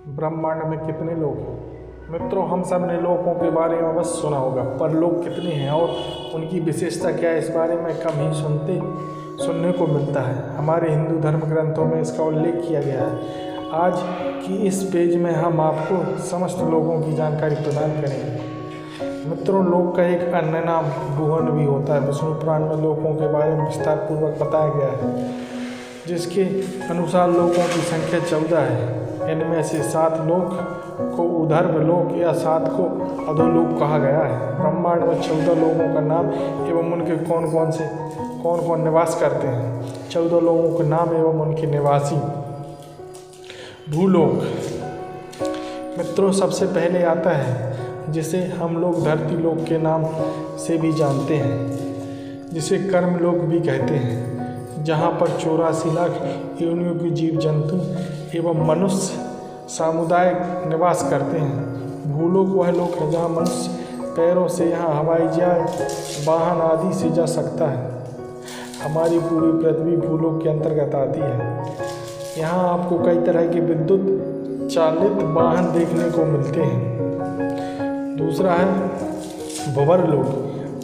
ब्रह्मांड में कितने लोग हैं? मित्रों, हम सब ने लोगों के बारे में बस सुना होगा, पर लोग कितने हैं और उनकी विशेषता क्या है, इस बारे में कम ही सुनने को मिलता है। हमारे हिंदू धर्म ग्रंथों में इसका उल्लेख किया गया है। आज की इस पेज में हम आपको समस्त लोगों की जानकारी प्रदान करेंगे। मित्रों, लोक का एक अन्य नाम भुवन भी होता है। विष्णु पुराण में लोगों के बारे में विस्तार पूर्वक बताया गया है, जिसके अनुसार लोगों की संख्या 14 है। इनमें से 7 लोक को ऊर्ध्व लोक या 7 को अधोलोक कहा गया है। ब्रह्मांड में 14 लोगों का नाम एवं उनके कौन कौन निवास करते हैं। 14 लोगों के नाम एवं उनके निवासी। भूलोक। मित्रों, सबसे पहले आता है जिसे हम लोग धरती लोक के नाम से भी जानते हैं, जिसे कर्म लोक भी कहते हैं, जहाँ पर 84 लाख योनियों के जीव जंतु एवं मनुष्य समुदाय निवास करते हैं। भूलोक वह लोक है जहाँ मनुष्य पैरों से यहाँ हवाई जहाज वाहन आदि से जा सकता है। हमारी पूरी पृथ्वी भूलोक के अंतर्गत आती है। यहाँ आपको कई तरह के विद्युत चालित वाहन देखने को मिलते हैं। दूसरा है भंवरलोक।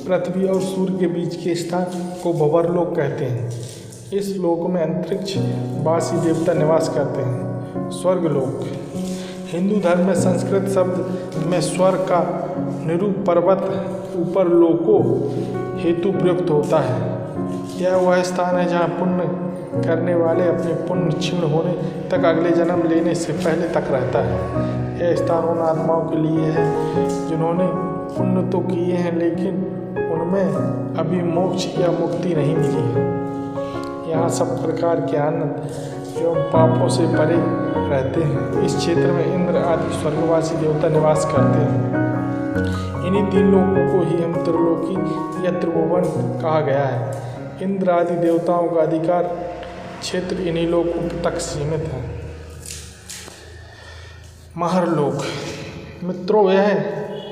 पृथ्वी और सूर्य के बीच के स्थान को भंवरलोक कहते हैं। इस लोक में अंतरिक्ष वासी देवता निवास करते हैं। स्वर्गलोक। हिंदू धर्म में संस्कृत शब्द में स्वर्ग का निरूप पर्वत ऊपर लोकों हेतु प्रयुक्त होता है। यह वह स्थान है जहाँ पुण्य करने वाले अपने पुण्य क्षीण होने तक अगले जन्म लेने से पहले तक रहता है। यह स्थान उन आत्माओं के लिए है जिन्होंने पुण्य तो किए हैं, लेकिन उनमें अभी मोक्ष या मुक्ति नहीं मिली है। यहाँ सब प्रकार के आनंद एवं पापों से परे रहते हैं। इस क्षेत्र में इंद्र आदि स्वर्गवासी देवता निवास करते हैं। इन्हीं 3 लोगों को ही हम त्रिलोकी या त्रिभुवन कहा गया है। इंद्र आदि देवताओं का अधिकार क्षेत्र इन्हीं लोगों तक सीमित है। महरलोक। मित्रों, यह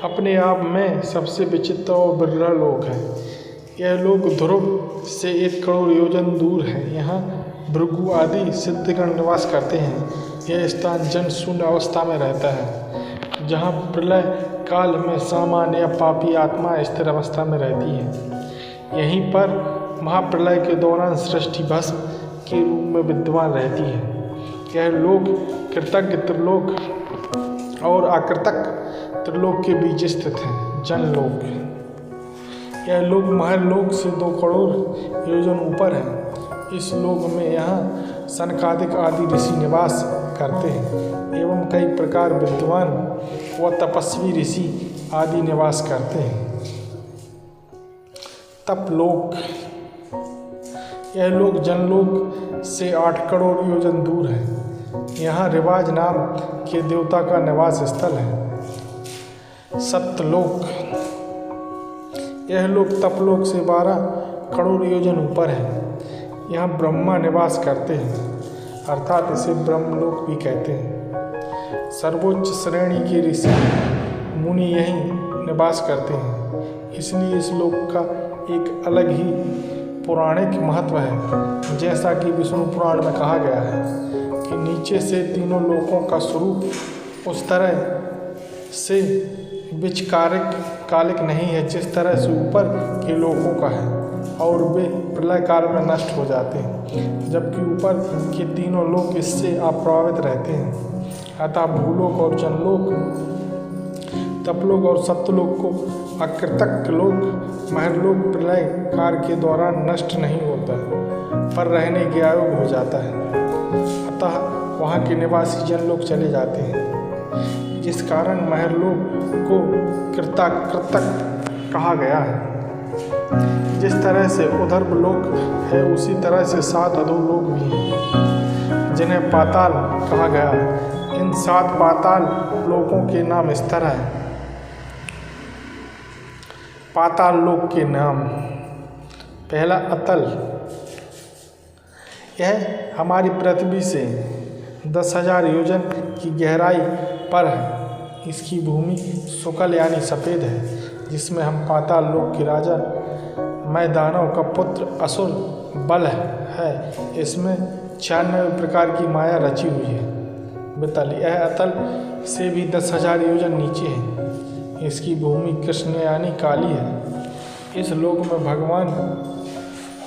अपने आप में सबसे विचित्र और बिरला लोक है। यह लोक ध्रुव से 1 करोड़ योजन दूर है। यहाँ भृगु आदि सिद्धगण निवास करते हैं। यह स्थान जन शून्य अवस्था में रहता है, जहाँ प्रलय काल में सामान्य या पापी आत्मा स्थिर अवस्था में रहती है। यहीं पर महाप्रलय के दौरान सृष्टि भस्म के रूप में विद्यमान रहती है। यह लोक कृतज्ञ त्रिलोक और अकृतज्ञ त्रिलोक के बीच स्थित है। जनलोक। यह लोक महरलोक से 2 करोड़ योजन ऊपर है। इस लोक में यहाँ सनकादिक आदि ऋषि निवास करते हैं एवं कई प्रकार विद्वान व तपस्वी ऋषि आदि निवास करते हैं। तपलोक। यह लोक जनलोक से 8 करोड़ योजन दूर है। यहाँ रिवाज नाम के देवता का निवास स्थल है। सप्तलोक। यह लोक तपलोक से 12 करोड़ योजन ऊपर है। यहाँ ब्रह्मा निवास करते हैं, अर्थात इसे ब्रह्मलोक भी कहते हैं। सर्वोच्च श्रेणी के ऋषि मुनि यहीं निवास करते हैं, इसलिए इस लोक का एक अलग ही पौराणिक महत्व है। जैसा कि विष्णु पुराण में कहा गया है कि नीचे से तीनों लोकों का स्वरूप उस तरह से विचकालिक नहीं है जिस तरह से ऊपर के लोकों का है, और वे प्रलय काल में नष्ट हो जाते हैं, जबकि ऊपर के तीनों लोक इससे अप्रभावित रहते हैं। अतः भूलोक और जनलोक, तपलोक और सप्तलोक को अकृतज्ञ लोक, महरलोक प्रलय काल के दौरान नष्ट नहीं होता पर रहने के अयोग्य हो जाता है। अतः वहाँ के निवासी जनलोक चले जाते हैं, जिस कारण महरलोक को कृतज्ञ कहा गया है। जिस तरह से ऊर्ध्व लोक है, उसी तरह से 7 अधोलोक भी हैं, जिन्हें पाताल कहा गया है। इन 7 पाताल लोकों के नाम इस तरह है। पाताल लोक के नाम। पहला अतल। यह हमारी पृथ्वी से 10,000 योजन की गहराई पर है। इसकी भूमि शुक्ल यानी सफ़ेद है, जिसमें हम पाताल लोक के राजा मैं दानव का पुत्र असुर बल है। इसमें 96 प्रकार की माया रची हुई है। वितल, यह अतल से भी 10,000 योजन नीचे है। इसकी भूमि कृष्ण यानी काली है। इस लोक में भगवान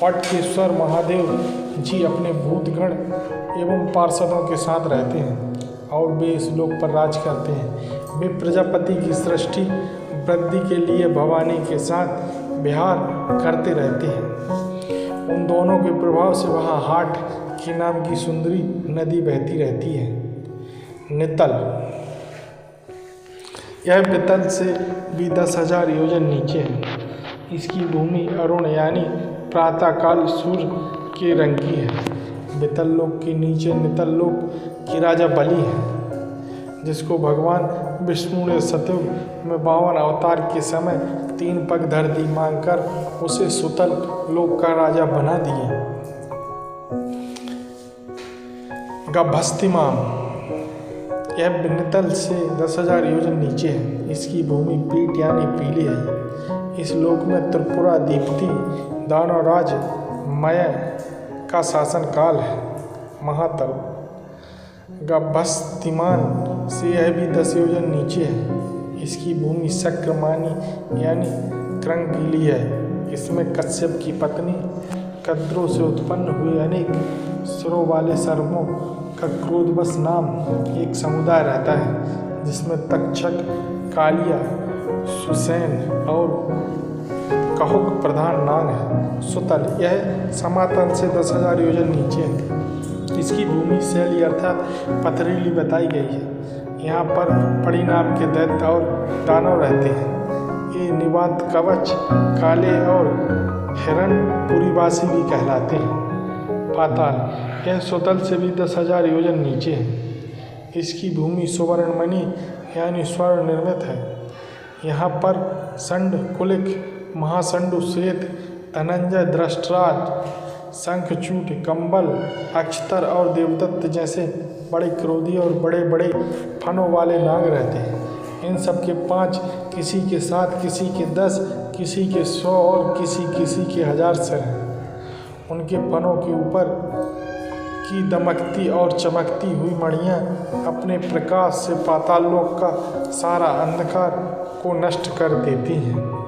हटकेश्वर महादेव जी अपने भूतगण एवं पार्षदों के साथ रहते हैं और वे इस लोक पर राज करते हैं। वे प्रजापति की सृष्टि वृद्धि के लिए भवानी के साथ विहार करते रहते हैं। उन दोनों के प्रभाव से वहाँ हाट के नाम की सुंदरी नदी बहती रहती है। नितल, यह वितल से भी 10,000 योजन नीचे है। इसकी भूमि अरुण यानी प्रातःकाल सूर्य के रंग की है। वितल लोक के नीचे नितल लोक के राजा बलि है, जिसको भगवान विष्णु ने सतयुग में 52 अवतार के समय 3 पग धरती मांगकर उसे सुतल लोक का राजा बना दिए। गभस्तिमाम, यह नितल से 10,000 योजन नीचे है। इसकी भूमि पीठ यानी पीली है। इस लोक में त्रिपुरा दीप्ति दानवराज मय का शासन काल है। महातल, गभस्तिमान से यह भी 10 योजन नीचे है। इसकी भूमि शक्रमानी यानी क्रंगीली है। इसमें कश्यप की पत्नी कद्रों से उत्पन्न हुए अनेक सिरों वाले सर्पों का क्रोधवश नाम एक समुदाय रहता है, जिसमें तक्षक, कालिया, सुसैन और कहुक प्रधान नाग है। सुतल, यह समातल से 10,000 योजन नीचे है। इसकी भूमि शैली अर्थात पथरीली बताई गई है। यहाँ पर पड़ी नाम के दैत्य और दानव रहते हैं। ये निवात कवच, काले और हिरणपुरीवासी भी कहलाते हैं। पाताल, यह सुतल से भी 10,000 योजन नीचे है। इसकी भूमि सुवर्णमणि यानी स्वर्ण निर्मित है। यहाँ पर संड, कुलिक, महासंडु, श्वेत, धनंजय, दृष्टराज, शंखचूड, कंबल, अक्षतर और देवदत्त जैसे बड़े क्रोधी और बड़े बड़े फनों वाले नाग रहते हैं। इन सब के 5, किसी के 7, किसी के 10, किसी के 100 और किसी के 1000 सिर हैं। उनके फनों के ऊपर की दमकती और चमकती हुई मणियाँ अपने प्रकाश से पाताल लोक का सारा अंधकार को नष्ट कर देती हैं।